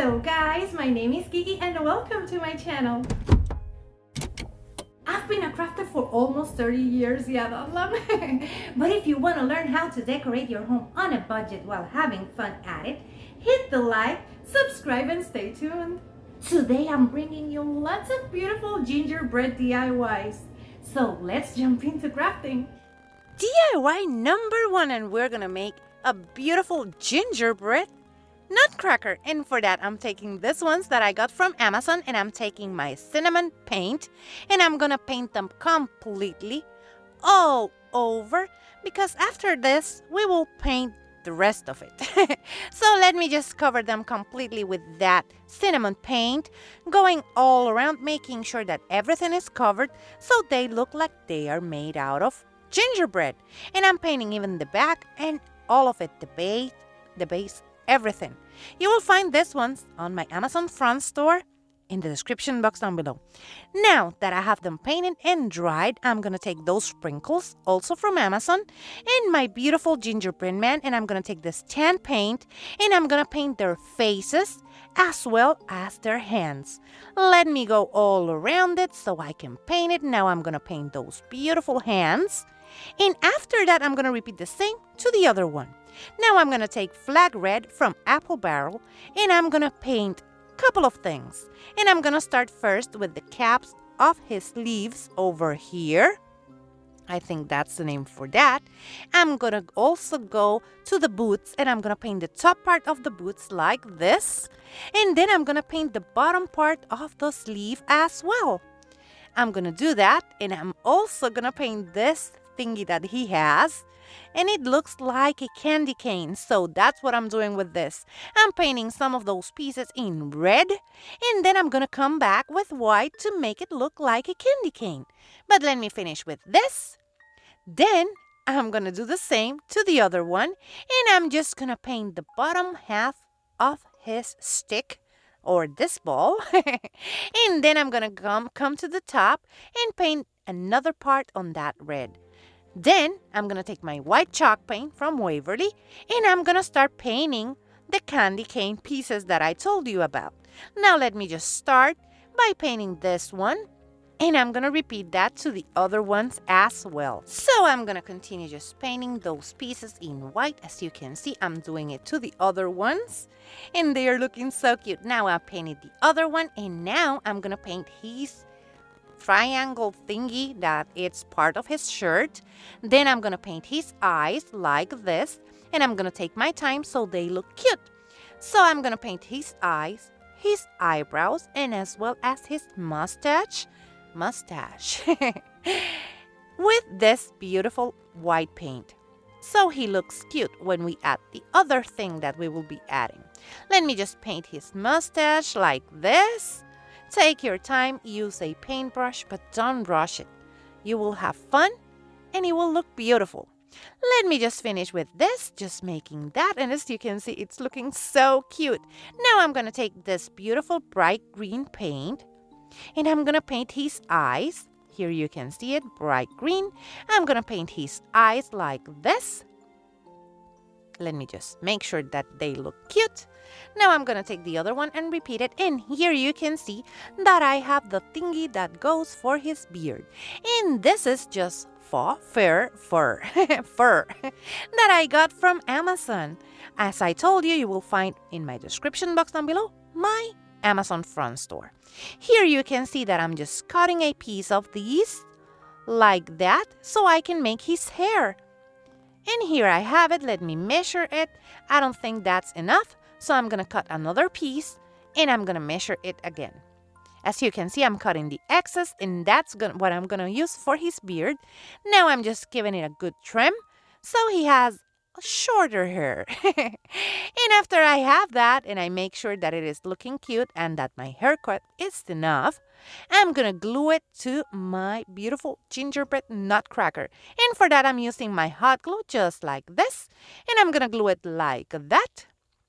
Hello guys, my name is Kiki and welcome to my channel. I've been a crafter for almost 30 years, yeah, that's long. But if you want to learn how to decorate your home on a budget while having fun at it, hit the like, subscribe and stay tuned. Today I'm bringing you lots of beautiful gingerbread DIYs. So let's jump into crafting. DIY number 1, and we're gonna make a beautiful gingerbread nutcracker. And for that, I'm taking these ones that I got from Amazon, and I'm taking my cinnamon paint, and I'm gonna paint them completely all over, because after this, we will paint the rest of it. So let me just cover them completely with that cinnamon paint, going all around, making sure that everything is covered so they look like they are made out of gingerbread. And I'm painting even the back and all of it, the base, everything. You will find these ones on my Amazon front store in the description box down below. Now that I have them painted and dried, I'm gonna take those sprinkles, also from Amazon, and my beautiful gingerbread man, and I'm gonna take this tan paint, and I'm gonna paint their faces as well as their hands. Let me go all around it so I can paint it. Now I'm gonna paint those beautiful hands, and after that I'm gonna repeat the same to the other one. Now I'm gonna take flag red from apple barrel, and I'm gonna paint couple of things. And I'm gonna start first with the caps of his sleeves over here. I think that's the name for that. I'm gonna also go to the boots, and I'm gonna paint the top part of the boots like this. And then I'm gonna paint the bottom part of the sleeve as well. I'm gonna do that, and I'm also gonna paint this thingy that he has. And it looks like a candy cane, so that's what I'm doing with this. I'm painting some of those pieces in red, and then I'm gonna come back with white to make it look like a candy cane. But let me finish with this. Then I'm gonna do the same to the other one, and I'm just gonna paint the bottom half of his stick, or this ball. And then I'm gonna come to the top and paint another part on that red. Then I'm gonna take my white chalk paint from Waverly, and I'm gonna start painting the candy cane pieces that I told you about. Now let me just start by painting this one, and I'm gonna repeat that to the other ones as well. So I'm gonna continue just painting those pieces in white. As you can see, I'm doing it to the other ones, and they are looking so cute. Now I painted the other one, and now I'm gonna paint his triangle thingy that it's part of his shirt. Then I'm gonna paint his eyes like this, and I'm gonna take my time so they look cute. So I'm gonna paint his eyes, his eyebrows, and as well as his mustache with this beautiful white paint, so he looks cute when we add the other thing that we will be adding. Let me just paint his mustache like this. Take your time, use a paintbrush, but don't rush it. You will have fun, and it will look beautiful. Let me just finish with this, just making that, and as you can see, it's looking so cute. Now I'm gonna take this beautiful bright green paint, and I'm gonna paint his eyes. Here you can see it, bright green. I'm gonna paint his eyes like this. Let me just make sure that they look cute. Now I'm gonna take the other one and repeat it, and here you can see that I have the thingy that goes for his beard. And this is just fur that I got from Amazon. As I told you, you will find in my description box down below my Amazon front store. Here you can see that I'm just cutting a piece of these like that so I can make his hair. And here I have it. Let me measure it. I don't think that's enough, so I'm gonna cut another piece, and I'm gonna measure it again. As you can see, I'm cutting the excess, and that's what I'm gonna use for his beard. Now I'm just giving it a good trim so he has shorter hair. And after I have that, and I make sure that it is looking cute and that my haircut is enough, I'm gonna glue it to my beautiful gingerbread nutcracker. And for that, I'm using my hot glue just like this, and I'm gonna glue it like that.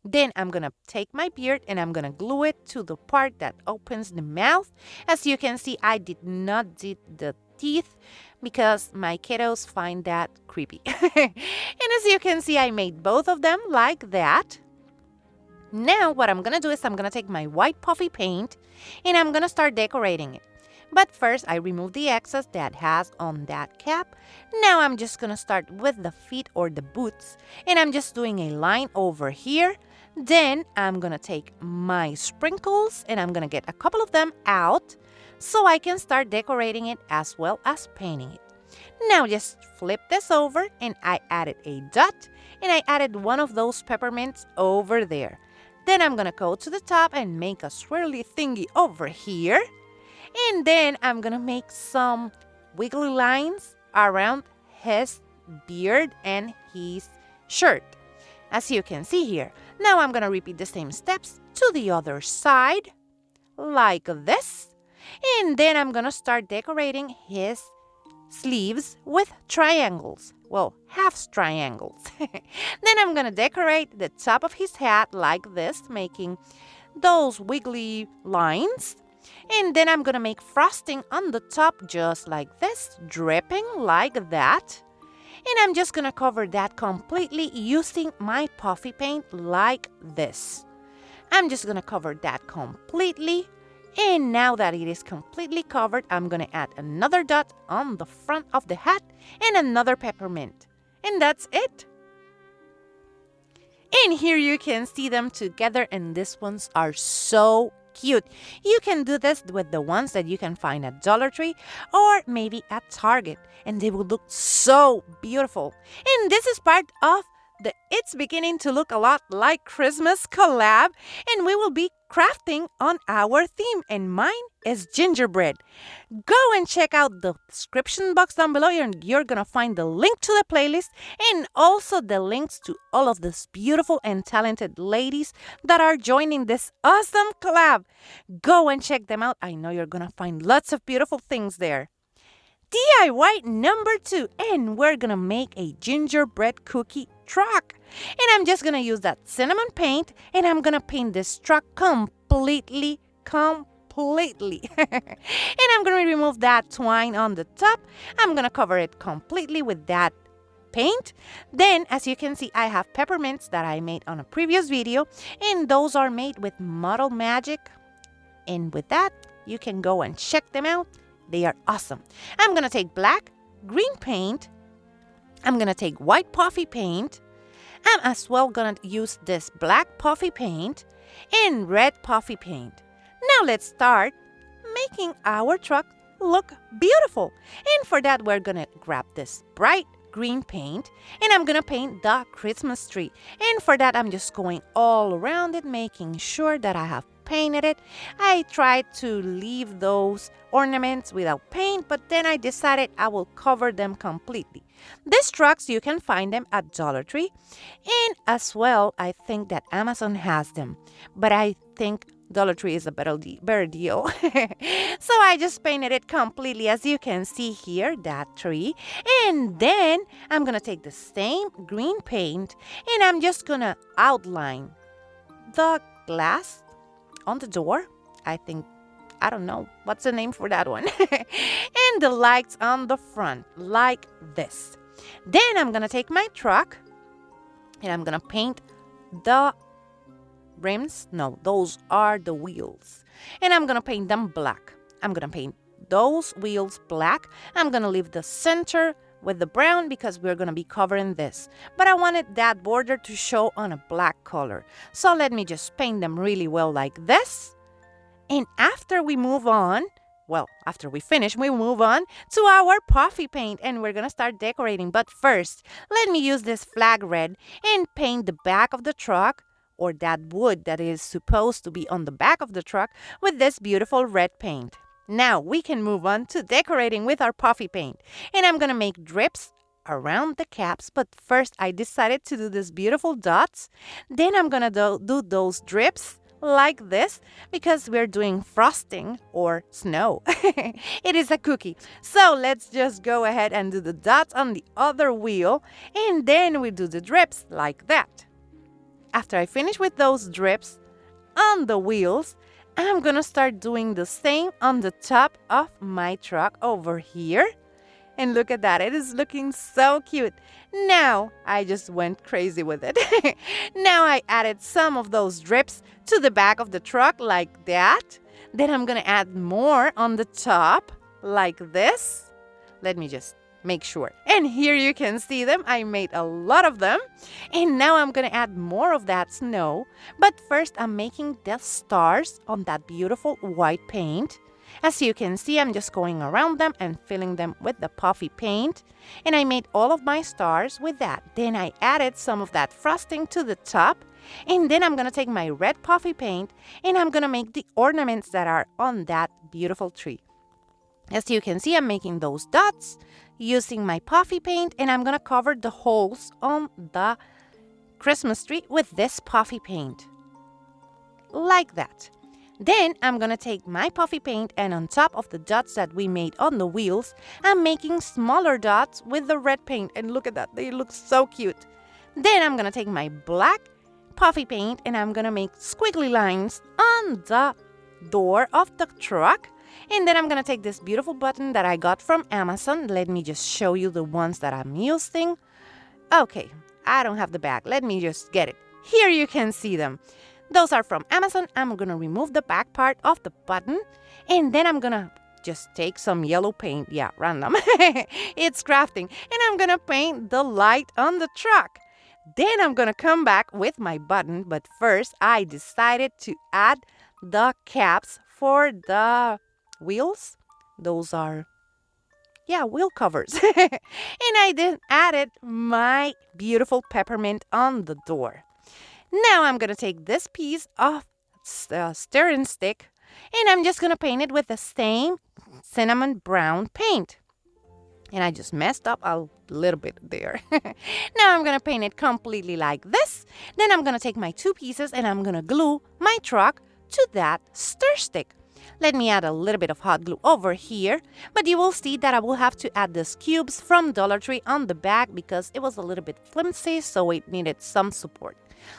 Then I'm gonna take my beard, and I'm gonna glue it to the part that opens the mouth. As you can see, I did not do the teeth because my kiddos find that creepy. And as you can see, I made both of them like that. Now what I'm gonna do is I'm gonna take my white puffy paint and I'm gonna start decorating it. But first I remove the excess that has on that cap. Now I'm just gonna start with the feet or the boots and I'm just doing a line over here. Then I'm gonna take my sprinkles and I'm gonna get a couple of them out so I can start decorating it as well as painting it. Now just flip this over and I added a dot and I added one of those peppermints over there. Then I'm gonna go to the top and make a swirly thingy over here. And then I'm gonna make some wiggly lines around his beard and his shirt, as you can see here. Now I'm gonna repeat the same steps to the other side, like this. And then I'm gonna start decorating his sleeves with triangles. Well, half triangles. Then I'm gonna decorate the top of his hat like this, making those wiggly lines. And then I'm gonna make frosting on the top just like this, dripping like that. And I'm just gonna cover that completely using my puffy paint like this. I'm just gonna cover that completely. And now that it is completely covered, I'm gonna add another dot on the front of the hat and another peppermint. And that's it. And here you can see them together, and these ones are so cute. You can do this with the ones that you can find at Dollar Tree or maybe at Target, and they will look so beautiful. And this is part of the It's Beginning to Look a Lot Like Christmas collab, and we will be crafting on our theme, and mine is gingerbread. Go and check out the description box down below, and you're gonna find the link to the playlist and also the links to all of these beautiful and talented ladies that are joining this awesome collab. Go and check them out. I know you're gonna find lots of beautiful things there. DIY number 2, and we're gonna make a gingerbread cookie truck. And I'm just gonna use that cinnamon paint and I'm gonna paint this truck completely. And I'm gonna remove that twine on the top. I'm gonna cover it completely with that paint. Then, as you can see, I have peppermints that I made on a previous video, and those are made with Model Magic. And with that, you can go and check them out. They are awesome. I'm gonna take black, green paint. I'm gonna take white puffy paint. I'm as well gonna use this black puffy paint and red puffy paint. Now let's start making our truck look beautiful. And for that, we're gonna grab this bright green paint and I'm gonna paint the Christmas tree. And for that, I'm just going all around it, making sure that I have painted it. I tried to leave those ornaments without paint, but then I decided I will cover them completely. These trucks, you can find them at Dollar Tree, and as well, I think that Amazon has them, but I think Dollar Tree is a better deal. So I just painted it completely, as you can see here, that tree. And then I'm gonna take the same green paint and I'm just gonna outline the glass on the door. I don't know what's the name for that one. And the lights on the front like this. Then I'm gonna take my truck and I'm gonna paint the rims. No, those are the wheels. And I'm gonna paint them black. I'm gonna paint those wheels black. I'm gonna leave the center with the brown because we're gonna be covering this. But I wanted that border to show on a black color. So let me just paint them really well like this. And after we finish, we move on to our puffy paint and we're gonna start decorating. But first, let me use this flag red and paint the back of the truck, or that wood that is supposed to be on the back of the truck, with this beautiful red paint. Now we can move on to decorating with our puffy paint. And I'm gonna make drips around the caps, but first I decided to do these beautiful dots. Then I'm gonna do those drips like this because we're doing frosting or snow. It is a cookie. So let's just go ahead and do the dots on the other wheel, and then we do the drips like that. After I finish with those drips on the wheels, I'm gonna start doing the same on the top of my truck over here. And look at that. It is looking so cute. Now, I just went crazy with it. Now I added some of those drips to the back of the truck like that. Then I'm going to add more on the top like this. Let me just make sure. And here you can see them. I made a lot of them. And now I'm going to add more of that snow. But first, I'm making the stars on that beautiful white paint. As you can see, I'm just going around them and filling them with the puffy paint. And I made all of my stars with that. Then I added some of that frosting to the top. And then I'm going to take my red puffy paint and I'm going to make the ornaments that are on that beautiful tree. As you can see, I'm making those dots using my puffy paint, and I'm going to cover the holes on the Christmas tree with this puffy paint. Like that. Then I'm going to take my puffy paint, and on top of the dots that we made on the wheels, I'm making smaller dots with the red paint. And look at that. They look so cute. Then I'm going to take my black puffy paint and I'm going to make squiggly lines on the door of the truck. And then I'm going to take this beautiful button that I got from Amazon. Let me just show you the ones that I'm using. Okay, I don't have the bag. Let me just get it. Here you can see them. Those are from Amazon. I'm going to remove the back part of the button. And then I'm going to just take some yellow paint. Yeah, random. It's crafting. And I'm going to paint the light on the truck. Then I'm going to come back with my button. But first, I decided to add the caps for the wheels. Those are, wheel covers. And I then added my beautiful peppermint on the door. Now I'm going to take this piece of stirring stick and I'm just going to paint it with the same cinnamon brown paint. And I just messed up a little bit there. Now I'm going to paint it completely like this. Then I'm going to take my two pieces and I'm going to glue my truck to that stir stick. Let me add a little bit of hot glue over here. But you will see that I will have to add these cubes from Dollar Tree on the back because it was a little bit flimsy, so it needed some support.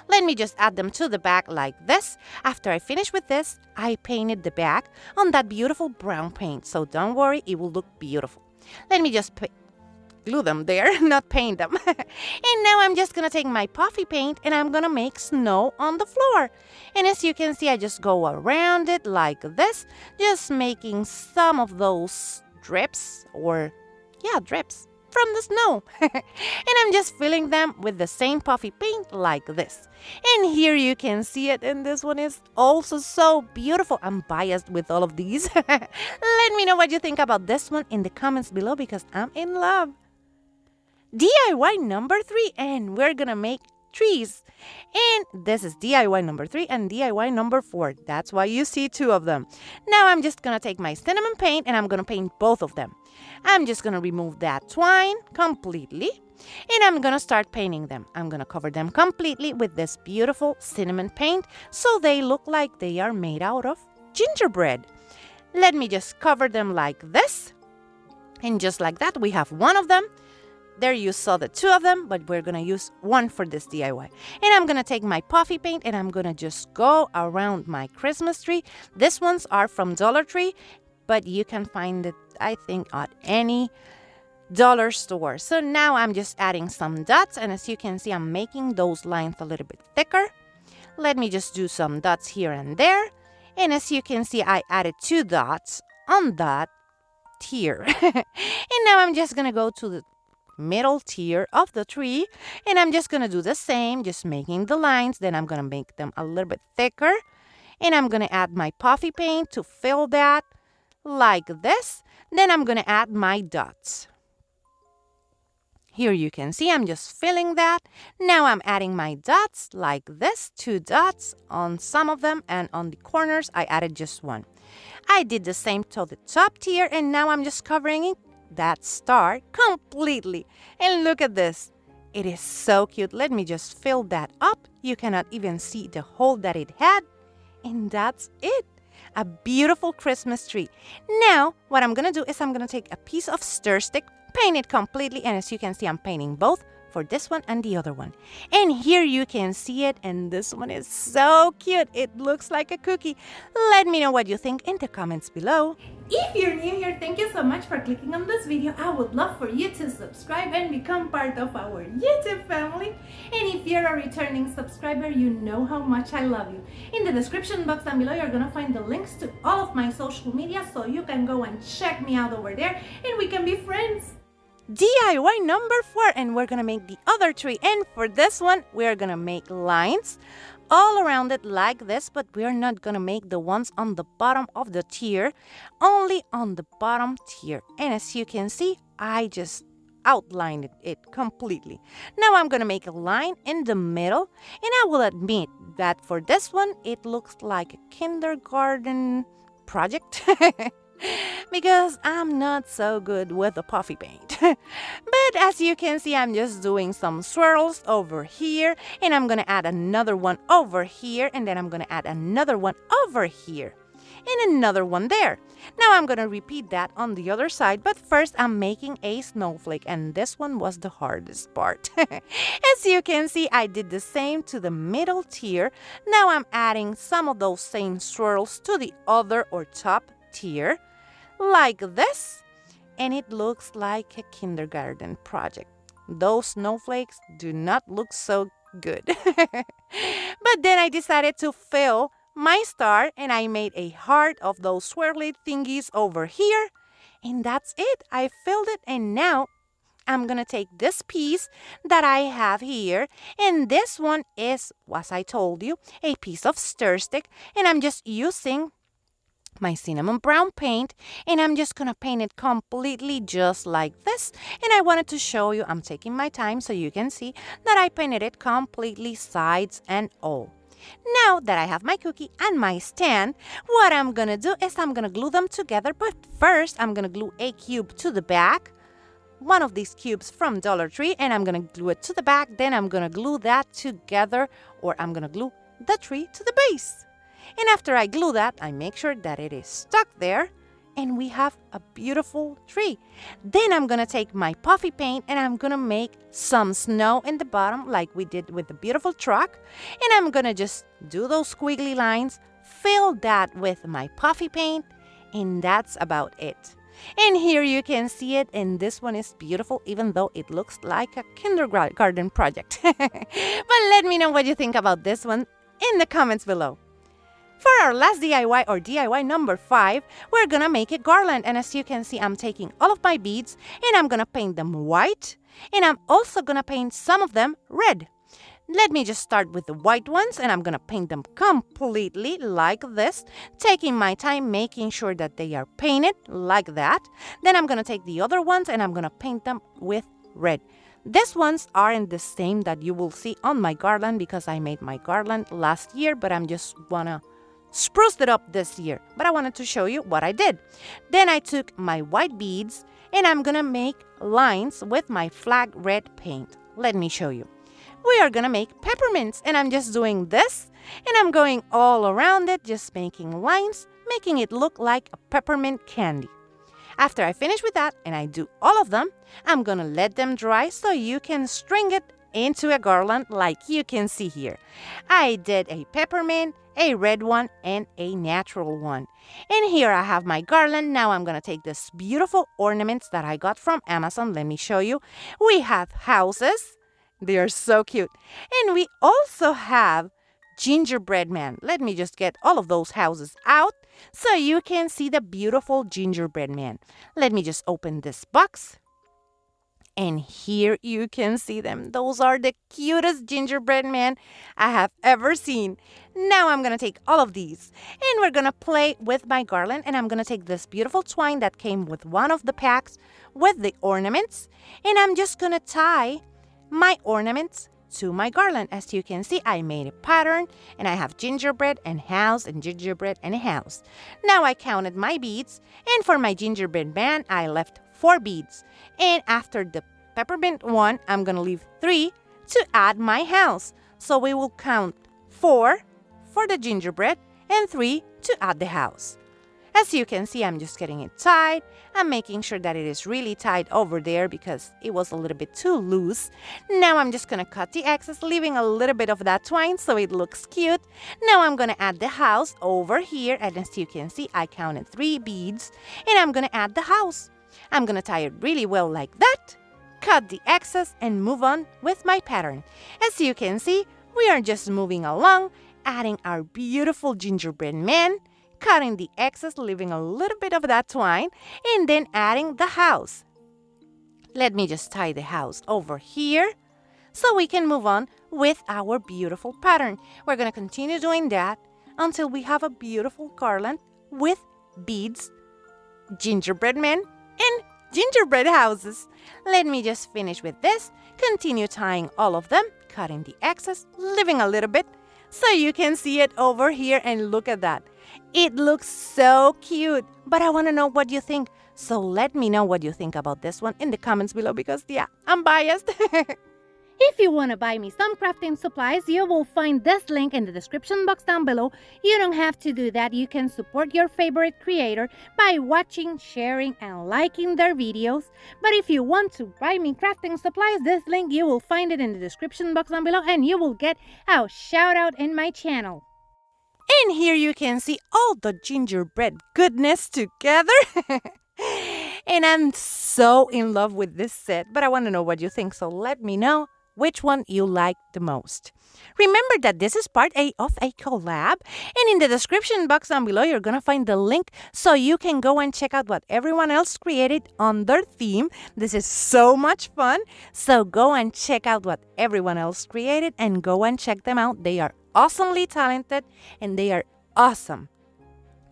Let me just add them to the back like this. After I finish with this, I painted the back on that beautiful brown paint. So don't worry, it will look beautiful. Let me just glue them there, not paint them. And now I'm just going to take my puffy paint and I'm going to make snow on the floor. And as you can see, I just go around it like this, just making some of those drips drips from the snow. And I'm just filling them with the same puffy paint like this. And here you can see it, and this one is also so beautiful. I'm biased with all of these. Let me know what you think about this one in the comments below because I'm in love. DIY number 3, and we're gonna make trees. And this is DIY number 3 and DIY number 4. That's why you see two of them. Now I'm just gonna take my cinnamon paint and I'm gonna paint both of them. I'm just gonna remove that twine completely and I'm gonna start painting them. I'm gonna cover them completely with this beautiful cinnamon paint so they look like they are made out of gingerbread. Let me just cover them like this. And just like that, we have one of them. There you saw the two of them, but we're going to use one for this DIY. And I'm going to take my puffy paint and I'm going to just go around my Christmas tree. These ones are from Dollar Tree, but you can find it, I think, at any dollar store. So now I'm just adding some dots. And as you can see, I'm making those lines a little bit thicker. Let me just do some dots here and there. And as you can see, I added 2 dots on that tier. And now I'm just going to go to the middle tier of the tree and I'm just gonna do the same, just making the lines. Then I'm gonna make them a little bit thicker and I'm gonna add my puffy paint to fill that like this. Then I'm gonna add my dots. Here you can see I'm just filling that. Now I'm adding my dots like this, 2 dots on some of them, and on the corners I added just 1. I did the same to the top tier and now I'm just covering it, that star, completely. And look at this. It is so cute. Let me just fill that up. You cannot even see the hole that it had. And that's it. A beautiful Christmas tree. Now, what I'm going to do is I'm going to take a piece of stir stick, paint it completely. And as you can see, I'm painting both for this one and the other one. And here you can see it, and this one is so cute. It looks like a cookie. Let me know what you think in the comments below. If you're new here, thank you so much for clicking on this video. I would love for you to subscribe and become part of our YouTube family. And if you're a returning subscriber, you know how much I love you. In the description box down below, you're gonna find the links to all of my social media, so you can go and check me out over there and we can be friends. DIY number 4, and we're gonna make the other tree. And for this one, we're gonna make lines all around it like this, but we're not gonna make the ones on the bottom of the tier, only on the bottom tier. And as you can see, I just outlined it completely. Now I'm gonna make a line in the middle, and I will admit that for this one, it looks like a kindergarten project. Because I'm not so good with the puffy paint. But as you can see, I'm just doing some swirls over here, and I'm gonna add another one over here, and then I'm gonna add another one over here, and another one there. Now I'm gonna repeat that on the other side, but first I'm making a snowflake, and this one was the hardest part. As you can see, I did the same to the middle tier. Now I'm adding some of those same swirls to the other or top tier, like this, and it looks like a kindergarten project. Those snowflakes do not look so good. But then I decided to fill my star, and I made a heart of those swirly thingies over here, and that's it. I filled it, and now I'm gonna take this piece that I have here, and this one is, as I told you, a piece of stir stick, and I'm just using my cinnamon brown paint, and I'm just gonna paint it completely just like this. And I wanted to show you, I'm taking my time so you can see that I painted it completely, sides and all. Now that I have my cookie and my stand, what I'm gonna do is I'm gonna glue them together, but first I'm gonna glue a cube to the back, one of these cubes from Dollar Tree, and I'm gonna glue it to the back. Then I'm gonna glue that together, or I'm gonna glue the tree to the base. And after I glue that, I make sure that it is stuck there, and we have a beautiful tree. Then I'm gonna take my puffy paint, and I'm gonna make some snow in the bottom like we did with the beautiful truck. And I'm gonna just do those squiggly lines, fill that with my puffy paint, and that's about it. And here you can see it, and this one is beautiful, even though it looks like a kindergarten project. But let me know what you think about this one in the comments below. For our last DIY, or DIY number 5, we're gonna make a garland. And as you can see, I'm taking all of my beads, and I'm gonna paint them white, and I'm also gonna paint some of them red. Let me just start with the white ones, and I'm gonna paint them completely like this, taking my time, making sure that they are painted like that. Then I'm gonna take the other ones, and I'm gonna paint them with red. These ones aren't the same that you will see on my garland, because I made my garland last year, but I'm just wanna spruced it up this year, but I wanted to show you what I did. Then I took my white beads, and I'm gonna make lines with my flag red paint. Let me show you. We are gonna make peppermints, and I'm just doing this, and I'm going all around it, just making lines, making it look like a peppermint candy. After I finish with that, and I do all of them, I'm gonna let them dry so you can string it into a garland like you can see here. I did a peppermint, a red one, and a natural one. And here I have my garland. Now I'm gonna take this beautiful ornaments that I got from Amazon. Let me show you. We have houses. They are so cute. And we also have gingerbread man. Let me just get all of those houses out so you can see the beautiful gingerbread man. Let me just open this box. And here you can see them. Those are the cutest gingerbread men I have ever seen. Now I'm gonna take all of these, and we're gonna play with my garland. And I'm gonna take this beautiful twine that came with one of the packs with the ornaments, and I'm just gonna tie my ornaments to my garland. As you can see, I made a pattern, and I have gingerbread and house and gingerbread and a house. Now I counted my beads, and for my gingerbread man, I left 4 beads. And after the peppermint one, I'm gonna leave 3 to add my house. So we will count 4 for the gingerbread and 3 to add the house. As you can see, I'm just getting it tied. I'm making sure that it is really tight over there because it was a little bit too loose. Now I'm just going to cut the excess, leaving a little bit of that twine so it looks cute. Now I'm going to add the house over here, and as you can see, I counted 3 beads, and I'm going to add the house. I'm going to tie it really well like that, cut the excess, and move on with my pattern. As you can see, we are just moving along, adding our beautiful gingerbread man, cutting the excess, leaving a little bit of that twine, and then adding the house. Let me just tie the house over here so we can move on with our beautiful pattern. We're going to continue doing that until we have a beautiful garland with beads, gingerbread men, and gingerbread houses. Let me just finish with this, continue tying all of them, cutting the excess, leaving a little bit so you can see it over here, and look at that. It looks so cute, but I want to know what you think. So let me know what you think about this one in the comments below because, yeah, I'm biased. If you want to buy me some crafting supplies, you will find this link in the description box down below. You don't have to do that. You can support your favorite creator by watching, sharing, and liking their videos. But if you want to buy me crafting supplies, this link, you will find it in the description box down below, and you will get a shout out in my channel. And here you can see all the gingerbread goodness together. And I'm so in love with this set, but I want to know what you think, so let me know which one you like the most. Remember that this is part A of a collab, and in the description box down below, you're going to find the link so you can go and check out what everyone else created on their theme. This is so much fun, so go and check out what everyone else created and go and check them out. They are awesomely talented and they are awesome.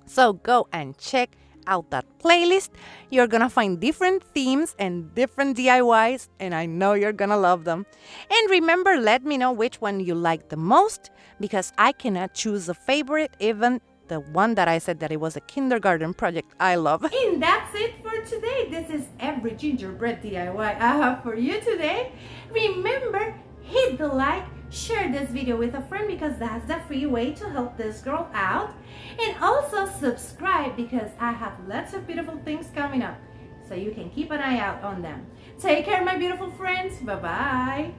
So go and check out that playlist. You're gonna find different themes and different DIYs, and I know you're gonna love them. And remember, let me know which one you like the most, because I cannot choose a favorite, even the one that I said that it was a kindergarten project I love. And that's it for today. This is every gingerbread DIY I have for you today. Remember, hit the like, share this video with a friend because that's the free way to help this girl out. And also subscribe because I have lots of beautiful things coming up, so you can keep an eye out on them. Take care, my beautiful friends. Bye-bye.